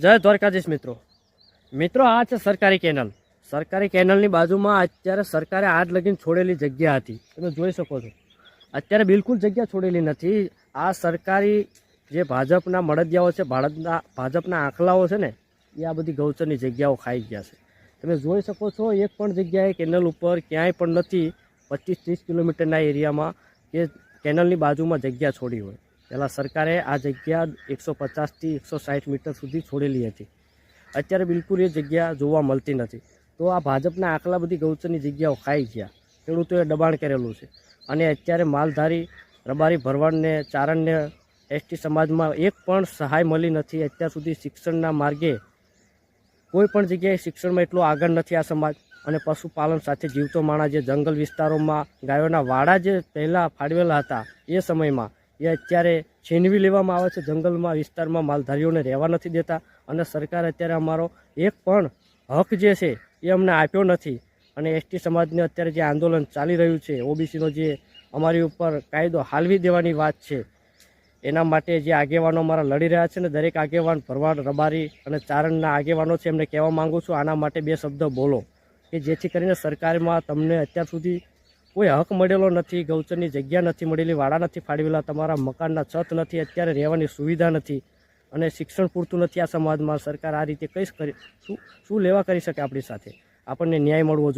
જય દ્વારકાધીશ મિત્રો આ છે સરકારી કેનલની બાજુમાં અત્યારે સરકારે આજ લગીને છોડેલી જગ્યા હતી, તમે જોઈ શકો છો. અત્યારે બિલકુલ જગ્યા છોડેલી નથી. આ સરકારી જે ભાજપના મળદિયાઓ છે, ભાજપના આંખલાઓ છે ને, એ આ બધી ગૌચરની જગ્યાઓ ખાઈ ગયા છે. તમે જોઈ શકો છો, એક પણ જગ્યાએ કેનલ ઉપર ક્યાંય પણ નથી 25-30 કિલોમીટરના એરિયામાં કે કેનલની બાજુમાં જગ્યા છોડી હોય. પહેલાં સરકારે આ જગ્યા 150થી 160 મીટર સુધી છોડેલી હતી. અત્યારે બિલકુલ એ જગ્યા જોવા મળતી નથી. તો આ ભાજપના આખલા બધી ગૌચરની જગ્યાઓ ખાઈ ગયા, ખેડૂતોએ દબાણ કરેલું છે. અને અત્યારે માલધારી, રબારી, ભરવાડને, ચારણને, એસટી સમાજમાં એક પણ સહાય મળી નથી. અત્યાર સુધી શિક્ષણના માર્ગે કોઈ પણ જગ્યાએ શિક્ષણમાં એટલો આગળ નથી આ સમાજ. અને પશુપાલન સાથે જીવતો માણસ, જે જંગલ વિસ્તારોમાં ગાયોના વાડા જે પહેલાં ફાળવેલા હતા એ સમયમાં, એ અત્યારે છીનવી લેવામાં આવે છે. જંગલમાં વિસ્તારમાં માલધારીઓને રહેવા નથી દેતા. અને સરકાર અત્યારે અમારો એક પણ હક જે છે એ અમને આપ્યો નથી. અને એસટી સમાજને અત્યારે જે આંદોલન ચાલી રહ્યું છે, ઓબીસીનો જે અમારી ઉપર કાયદો હાલવી દેવાની વાત છે, એના માટે જે આગેવાનો અમારા લડી રહ્યા છે ને, દરેક આગેવાન, ભરવાડ, રબારી અને ચારણના આગેવાનો છે, એમને કહેવા માગું છું, આના માટે બે શબ્દ બોલો, કે જેથી કરીને સરકારમાં તમને અત્યાર સુધી કોઈ હક મળેલો નથી, ગૌચરની જગ્યા નથી મળેલી, વાડા નથી ફાળવેલા, તમારા મકાનના છત નથી, અત્યારે રહેવાની સુવિધા નથી, અને શિક્ષણ પૂરતું નથી આ સમાજમાં. સરકાર આ રીતે કઈ શું લેવા કરી શકે આપણી સાથે? આપણને ન્યાય મળવો જોઈએ.